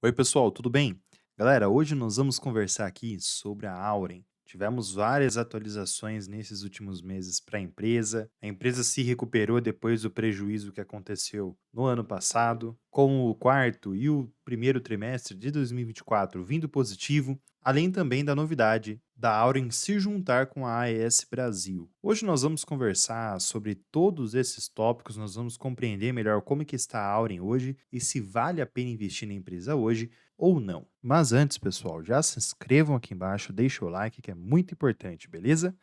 Oi, pessoal, tudo bem? Galera, hoje nós vamos conversar aqui sobre a Auren. Tivemos várias atualizações nesses últimos meses para a empresa. A empresa se recuperou depois do prejuízo que aconteceu no ano passado, com o quarto e o primeiro trimestre de 2024 vindo positivo, além também da novidade da Auren se juntar com a AES Brasil. Hoje nós vamos conversar sobre todos esses tópicos, nós vamos compreender melhor como que está a Auren hoje e se vale a pena investir na empresa hoje ou não. Mas antes, pessoal, já se inscrevam aqui embaixo, deixem o like que é muito importante, beleza?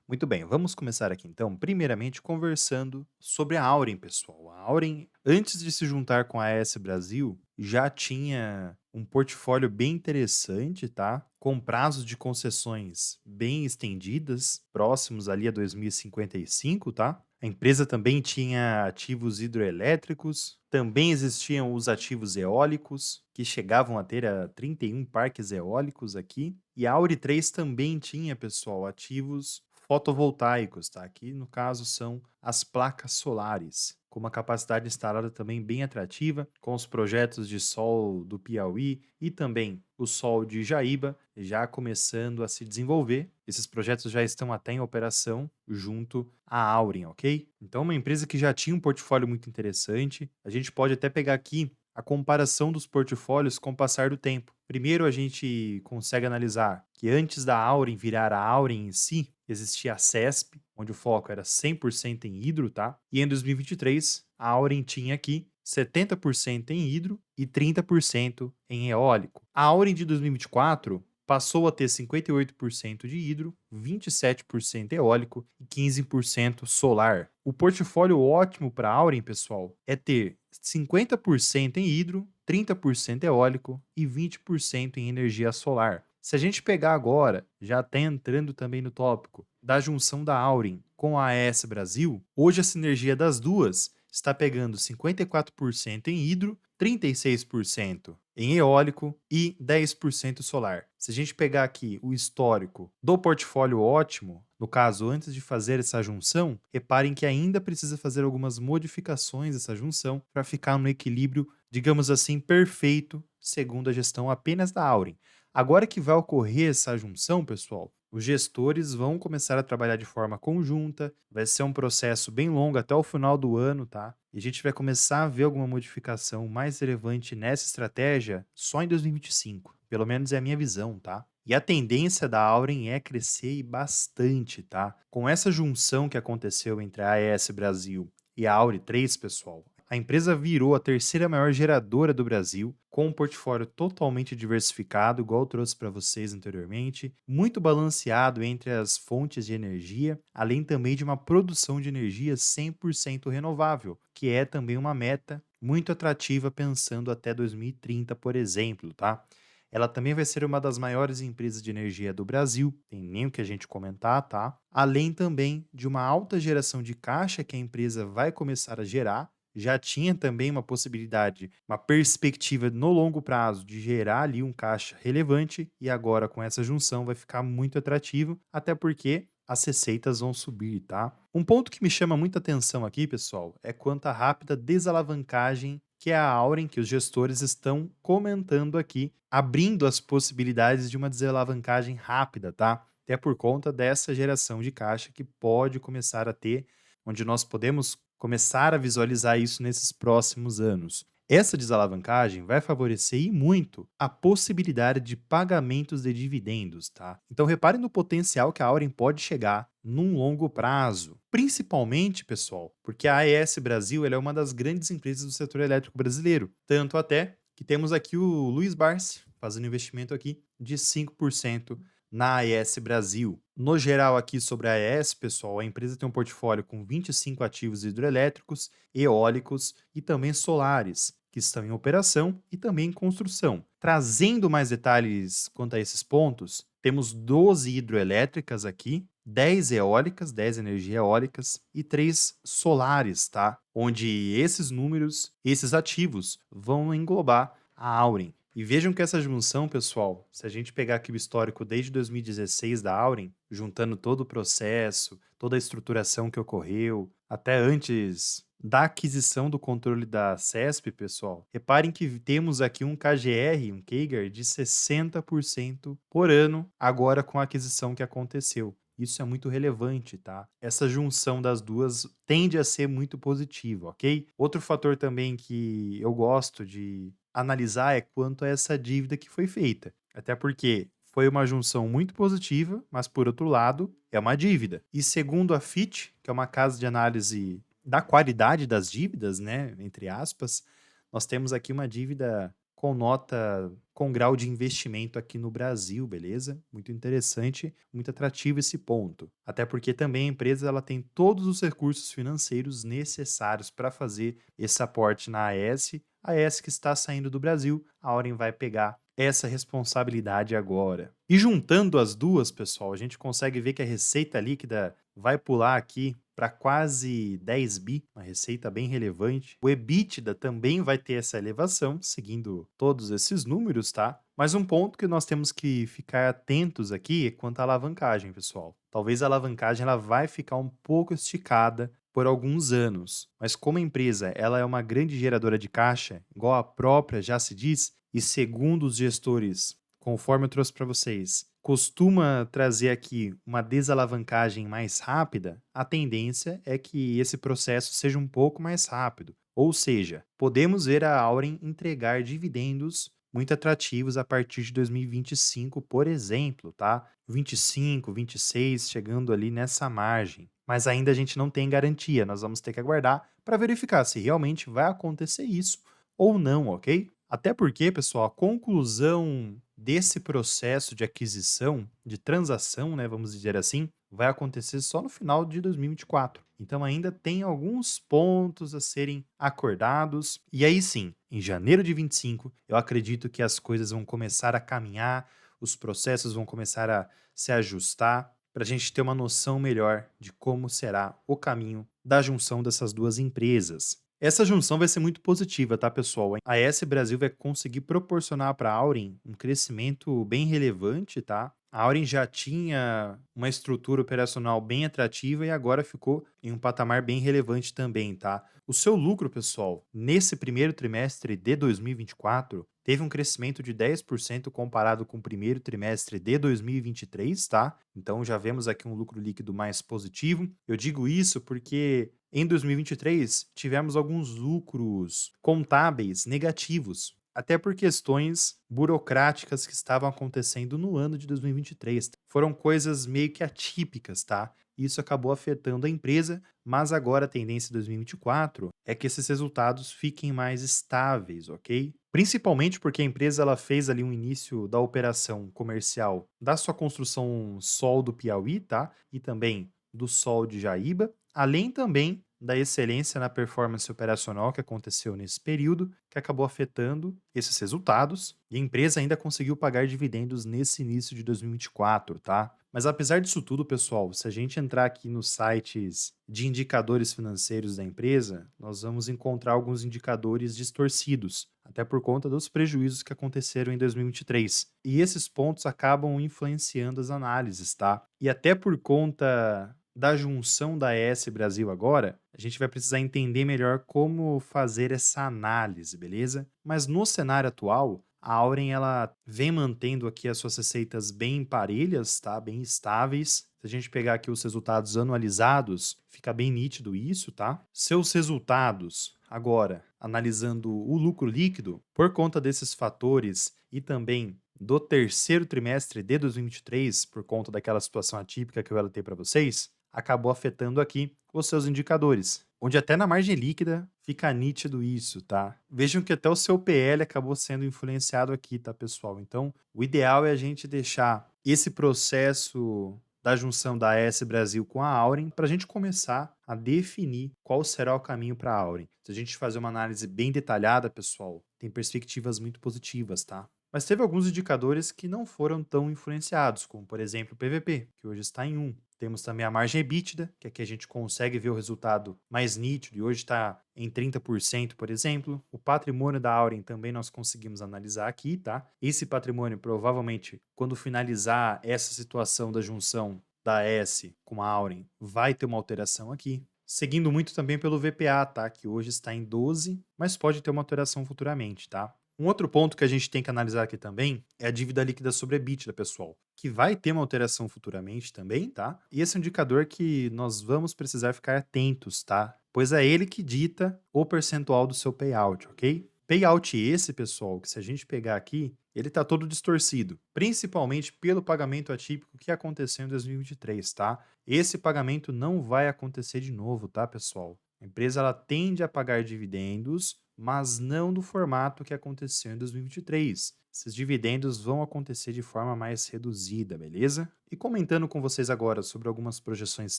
Muito bem, vamos começar aqui então, primeiramente conversando sobre a Auren, pessoal. A Auren, antes de se juntar com a AS Brasil, já tinha um portfólio bem interessante, tá? Com prazos de concessões bem estendidas, próximos ali a 2055, tá? A empresa também tinha ativos hidroelétricos, também existiam os ativos eólicos, que chegavam a ter 31 parques eólicos aqui. E a Auri 3 também tinha, pessoal, ativos fotovoltaicos, tá? Que no caso são as placas solares, com uma capacidade instalada também bem atrativa, com os projetos de sol do Piauí e também o sol de Jaíba já começando a se desenvolver. Esses projetos já estão até em operação junto à Auren, ok? Então, uma empresa que já tinha um portfólio muito interessante. A gente pode até pegar aqui a comparação dos portfólios com o passar do tempo. Primeiro, a gente consegue analisar que antes da Auren virar a Auren em si, existia a CESP, onde o foco era 100% em hidro, tá? E em 2023, a Auren tinha aqui 70% em hidro e 30% em eólico. A Auren de 2024 passou a ter 58% de hidro, 27% eólico e 15% solar. O portfólio ótimo para a Auren, pessoal, é ter 50% em hidro, 30% eólico e 20% em energia solar. Se a gente pegar agora, já até entrando também no tópico, da junção da Auren com a AES Brasil, hoje a sinergia das duas está pegando 54% em hidro, 36% em eólico e 10% solar. Se a gente pegar aqui o histórico do portfólio ótimo, no caso, antes de fazer essa junção, reparem que ainda precisa fazer algumas modificações dessa junção para ficar no equilíbrio, digamos assim, perfeito, segundo a gestão apenas da Auren. Agora que vai ocorrer essa junção, pessoal, os gestores vão começar a trabalhar de forma conjunta, vai ser um processo bem longo até o final do ano, tá? E a gente vai começar a ver alguma modificação mais relevante nessa estratégia só em 2025. Pelo menos é a minha visão, tá? E a tendência da Auren é crescer e bastante, tá? Com essa junção que aconteceu entre a AES Brasil e a Auri 3, pessoal, a empresa virou a terceira maior geradora do Brasil, com um portfólio totalmente diversificado, igual eu trouxe para vocês anteriormente, muito balanceado entre as fontes de energia, além também de uma produção de energia 100% renovável, que é também uma meta muito atrativa pensando até 2030, por exemplo, tá? Ela também vai ser uma das maiores empresas de energia do Brasil, tem nem o que a gente comentar, tá? Além também de uma alta geração de caixa que a empresa vai começar a gerar, já tinha também uma possibilidade, uma perspectiva no longo prazo de gerar ali um caixa relevante e agora com essa junção vai ficar muito atrativo, até porque as receitas vão subir, tá? Um ponto que me chama muita atenção aqui, pessoal, é quanto à rápida desalavancagem que é a Auren, que os gestores estão comentando aqui, abrindo as possibilidades de uma desalavancagem rápida, tá? Até por conta dessa geração de caixa que pode começar a ter, onde nós podemos começar a visualizar isso nesses próximos anos. Essa desalavancagem vai favorecer e muito a possibilidade de pagamentos de dividendos, tá? Então reparem no potencial que a Auren pode chegar num longo prazo. Principalmente, pessoal, porque a AES Brasil ela é uma das grandes empresas do setor elétrico brasileiro. Tanto até que temos aqui o Luiz Barsi fazendo investimento aqui de 5% na AES Brasil. No geral, aqui sobre a AES, pessoal, a empresa tem um portfólio com 25 ativos hidrelétricos, eólicos e também solares, que estão em operação e também em construção. Trazendo mais detalhes quanto a esses pontos, temos 12 hidroelétricas aqui, 10 eólicas, 10 energia eólicas e 3 solares, tá? Onde esses números, esses ativos vão englobar a Auren. E vejam que essa junção, pessoal, se a gente pegar aqui o histórico desde 2016 da Auren, juntando todo o processo, toda a estruturação que ocorreu, até antes da aquisição do controle da CESP, pessoal, reparem que temos aqui um KGR, um CAGR de 60% por ano, agora com a aquisição que aconteceu. Isso é muito relevante, tá? Essa junção das duas tende a ser muito positiva, ok? Outro fator também que eu gosto de analisar é quanto a essa dívida que foi feita. Até porque foi uma junção muito positiva, mas por outro lado, é uma dívida. E segundo a Fitch, que é uma casa de análise da qualidade das dívidas, né, entre aspas, nós temos aqui uma dívida com nota com grau de investimento aqui no Brasil, beleza? Muito interessante, muito atrativo esse ponto. Até porque também a empresa ela tem todos os recursos financeiros necessários para fazer esse aporte na AES. A AES que está saindo do Brasil, a Auren vai pegar essa responsabilidade agora. E juntando as duas, pessoal, a gente consegue ver que a receita líquida vai pular aqui para quase 10 bi, uma receita bem relevante. O EBITDA também vai ter essa elevação, seguindo todos esses números, tá? Mas um ponto que nós temos que ficar atentos aqui é quanto à alavancagem, pessoal. Talvez a alavancagem ela vai ficar um pouco esticada por alguns anos, mas como a empresa ela é uma grande geradora de caixa, igual a própria já se diz, e segundo os gestores, conforme eu trouxe para vocês, costuma trazer aqui uma desalavancagem mais rápida, a tendência é que esse processo seja um pouco mais rápido. Ou seja, podemos ver a Auren entregar dividendos muito atrativos a partir de 2025, por exemplo, tá? 25, 26, chegando ali nessa margem. Mas ainda a gente não tem garantia, nós vamos ter que aguardar para verificar se realmente vai acontecer isso ou não, ok? Até porque, pessoal, a conclusão desse processo de aquisição, de transação, né, vamos dizer assim, vai acontecer só no final de 2024. Então ainda tem alguns pontos a serem acordados. E aí sim, em janeiro de 25, eu acredito que as coisas vão começar a caminhar, os processos vão começar a se ajustar para a gente ter uma noção melhor de como será o caminho da junção dessas duas empresas. Essa junção vai ser muito positiva, tá, pessoal? A S Brasil vai conseguir proporcionar para a Auren um crescimento bem relevante, tá? A Auren já tinha uma estrutura operacional bem atrativa e agora ficou em um patamar bem relevante também, tá? O seu lucro, pessoal, nesse primeiro trimestre de 2024, teve um crescimento de 10% comparado com o primeiro trimestre de 2023, tá? Então já vemos aqui um lucro líquido mais positivo. Eu digo isso porque em 2023 tivemos alguns lucros contábeis negativos, até por questões burocráticas que estavam acontecendo no ano de 2023. Foram coisas meio que atípicas, tá? Isso acabou afetando a empresa, mas agora a tendência em 2024 é que esses resultados fiquem mais estáveis, ok? Principalmente porque a empresa ela fez ali um início da operação comercial da sua construção Sol do Piauí, tá? E também do Sol de Jaíba, além também da excelência na performance operacional que aconteceu nesse período, que acabou afetando esses resultados, e a empresa ainda conseguiu pagar dividendos nesse início de 2024, tá? Mas apesar disso tudo, pessoal, se a gente entrar aqui nos sites de indicadores financeiros da empresa, nós vamos encontrar alguns indicadores distorcidos, até por conta dos prejuízos que aconteceram em 2023. E esses pontos acabam influenciando as análises, tá? E até por conta da junção da ES Brasil agora, a gente vai precisar entender melhor como fazer essa análise, beleza? Mas no cenário atual, a Auren ela vem mantendo aqui as suas receitas bem parelhas, tá? Bem estáveis. Se a gente pegar aqui os resultados anualizados, fica bem nítido isso, tá? Seus resultados, agora, analisando o lucro líquido, por conta desses fatores e também do terceiro trimestre de 2023, por conta daquela situação atípica que eu relatei para vocês, acabou afetando aqui os seus indicadores, onde até na margem líquida fica nítido isso, tá? Vejam que até o seu PL acabou sendo influenciado aqui, tá, pessoal? Então, o ideal é a gente deixar esse processo da junção da AS Brasil com a Auren para a gente começar a definir qual será o caminho para a Auren. Se a gente fazer uma análise bem detalhada, pessoal, tem perspectivas muito positivas, tá? Mas teve alguns indicadores que não foram tão influenciados, como por exemplo o PVP, que hoje está em 1. Temos também a margem EBITDA, que aqui a gente consegue ver o resultado mais nítido e hoje está em 30%, por exemplo. O patrimônio da Auren também nós conseguimos analisar aqui, tá? Esse patrimônio provavelmente, quando finalizar essa situação da junção da S com a Auren, vai ter uma alteração aqui. seguindo muito também pelo VPA, tá? Que hoje está em 12, mas pode ter uma alteração futuramente, tá? Um outro ponto que a gente tem que analisar aqui também é a dívida líquida sobre EBITDA, pessoal, que vai ter uma alteração futuramente também, tá? E esse é um indicador que nós vamos precisar ficar atentos, tá? Pois é ele que dita o percentual do seu payout, ok? Payout esse, pessoal, que se a gente pegar aqui, ele está todo distorcido, principalmente pelo pagamento atípico que aconteceu em 2023, tá? Esse pagamento não vai acontecer de novo, tá, pessoal? A empresa ela tende a pagar dividendos, mas não do formato que aconteceu em 2023. Esses dividendos vão acontecer de forma mais reduzida, beleza? E comentando com vocês agora sobre algumas projeções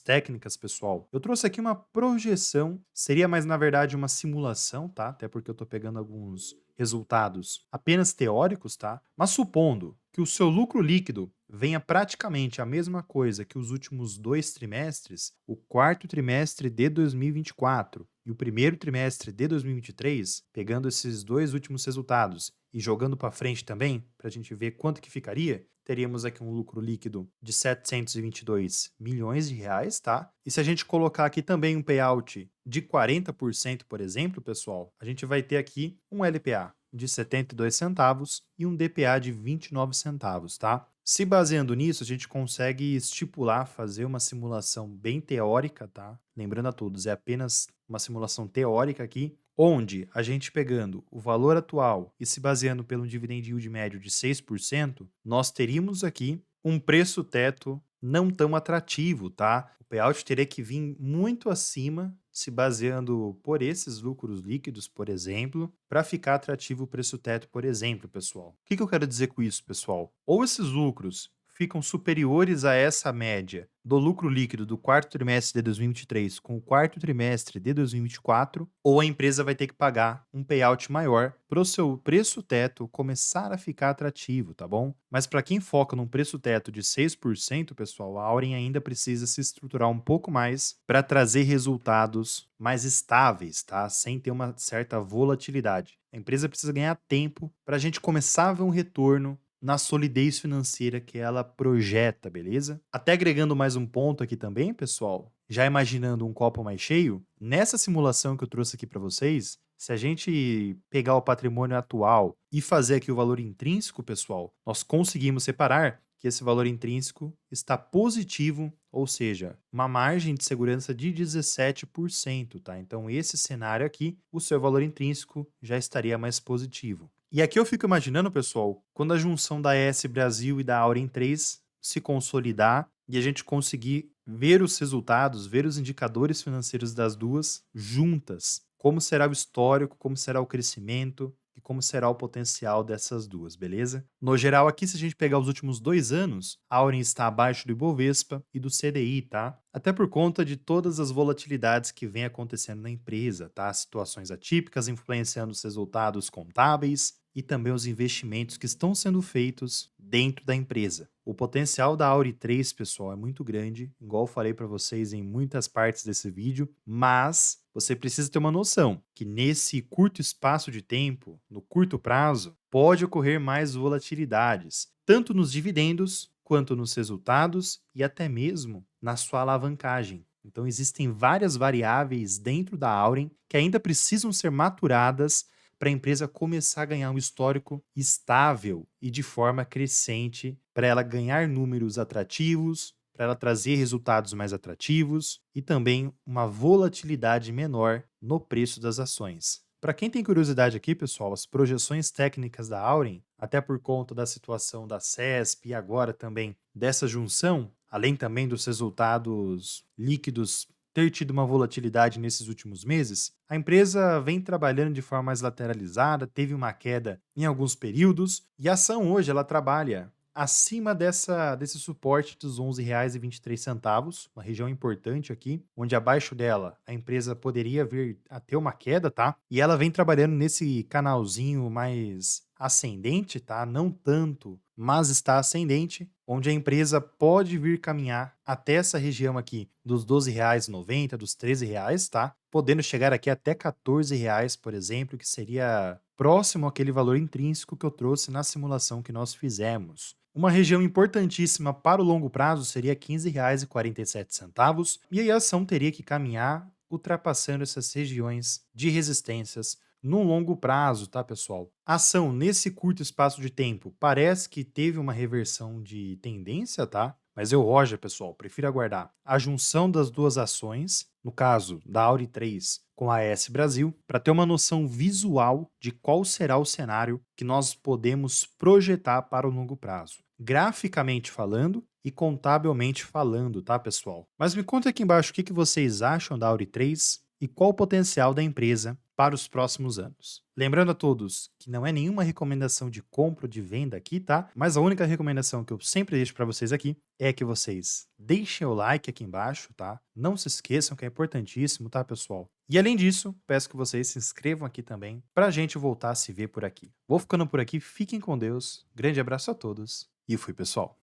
técnicas, pessoal, eu trouxe aqui uma projeção, seria mais na verdade uma simulação, tá? Até porque eu tô pegando alguns resultados apenas teóricos, tá? Mas supondo que o seu lucro líquido venha praticamente a mesma coisa que os últimos 2 trimestres, o quarto trimestre de 2024 e o primeiro trimestre de 2023, pegando esses dois últimos resultados e jogando para frente também, para a gente ver quanto que ficaria, teríamos aqui um lucro líquido de 722 milhões de reais, tá? E se a gente colocar aqui também um payout de 40%, por exemplo, pessoal, a gente vai ter aqui um LPA de 72 centavos e um DPA de 29 centavos, tá? Se baseando nisso, a gente consegue estipular, fazer uma simulação bem teórica, tá? Lembrando a todos, é apenas uma simulação teórica aqui, onde a gente pegando o valor atual e se baseando pelo dividend yield médio de 6%, nós teríamos aqui um preço teto não tão atrativo, tá? O payout teria que vir muito acima, se baseando por esses lucros líquidos, por exemplo, para ficar atrativo o preço teto, por exemplo, pessoal. O que eu quero dizer com isso, pessoal? Ou esses lucros ficam superiores a essa média do lucro líquido do quarto trimestre de 2023 com o quarto trimestre de 2024, ou a empresa vai ter que pagar um payout maior para o seu preço teto começar a ficar atrativo, tá bom? Mas para quem foca num preço teto de 6%, pessoal, a Auren ainda precisa se estruturar um pouco mais para trazer resultados mais estáveis, tá? Sem ter uma certa volatilidade. A empresa precisa ganhar tempo para a gente começar a ver um retorno na solidez financeira que ela projeta, beleza? Até agregando mais um ponto aqui também, pessoal, já imaginando um copo mais cheio, nessa simulação que eu trouxe aqui para vocês, se a gente pegar o patrimônio atual e fazer aqui o valor intrínseco, pessoal, nós conseguimos separar que esse valor intrínseco está positivo, ou seja, uma margem de segurança de 17%, tá? Então, esse cenário aqui, o seu valor intrínseco já estaria mais positivo. E aqui eu fico imaginando, pessoal, quando a junção da ES Brasil e da Auren 3 se consolidar e a gente conseguir ver os resultados, ver os indicadores financeiros das duas juntas. Como será o histórico, como será o crescimento e como será o potencial dessas duas, beleza? No geral, aqui, se a gente pegar os últimos 2 anos, a Auren está abaixo do Ibovespa e do CDI, tá? Até por conta de todas as volatilidades que vem acontecendo na empresa, tá? Situações atípicas influenciando os resultados contábeis e também os investimentos que estão sendo feitos dentro da empresa. O potencial da Auri 3, pessoal, é muito grande, igual eu falei para vocês em muitas partes desse vídeo, mas você precisa ter uma noção que nesse curto espaço de tempo, no curto prazo, pode ocorrer mais volatilidades, tanto nos dividendos quanto nos resultados e até mesmo na sua alavancagem. Então existem várias variáveis dentro da Auren que ainda precisam ser maturadas para a empresa começar a ganhar um histórico estável e de forma crescente, para ela ganhar números atrativos, para ela trazer resultados mais atrativos e também uma volatilidade menor no preço das ações. Para quem tem curiosidade aqui, pessoal, as projeções técnicas da Auren, até por conta da situação da CESP e agora também dessa junção, além também dos resultados líquidos ter tido uma volatilidade nesses últimos meses, a empresa vem trabalhando de forma mais lateralizada, teve uma queda em alguns períodos e a ação hoje ela trabalha acima desse suporte dos R$ 11,23, uma região importante aqui, onde abaixo dela a empresa poderia vir a ter uma queda, tá? E ela vem trabalhando nesse canalzinho mais ascendente, tá? Não tanto, mas está ascendente, onde a empresa pode vir caminhar até essa região aqui dos R$ 12,90, dos R$ 13, tá? Podendo chegar aqui até R$ 14, por exemplo, que seria próximo àquele valor intrínseco que eu trouxe na simulação que nós fizemos. Uma região importantíssima para o longo prazo seria R$ 15,47, e aí a ação teria que caminhar ultrapassando essas regiões de resistências no longo prazo, tá, pessoal? A ação nesse curto espaço de tempo parece que teve uma reversão de tendência, tá? Mas Roger, pessoal, prefiro aguardar a junção das duas ações, no caso da Auri 3 com a AS Brasil, para ter uma noção visual de qual será o cenário que nós podemos projetar para o longo prazo. Graficamente falando e contabilmente falando, tá, pessoal? Mas me conta aqui embaixo o que vocês acham da Auri 3 e qual o potencial da empresa para os próximos anos. Lembrando a todos que não é nenhuma recomendação de compra ou de venda aqui, tá? Mas a única recomendação que eu sempre deixo para vocês aqui é que vocês deixem o like aqui embaixo, tá? Não se esqueçam que é importantíssimo, tá, pessoal? E além disso, peço que vocês se inscrevam aqui também para a gente voltar a se ver por aqui. Vou ficando por aqui, fiquem com Deus, grande abraço a todos e fui, pessoal!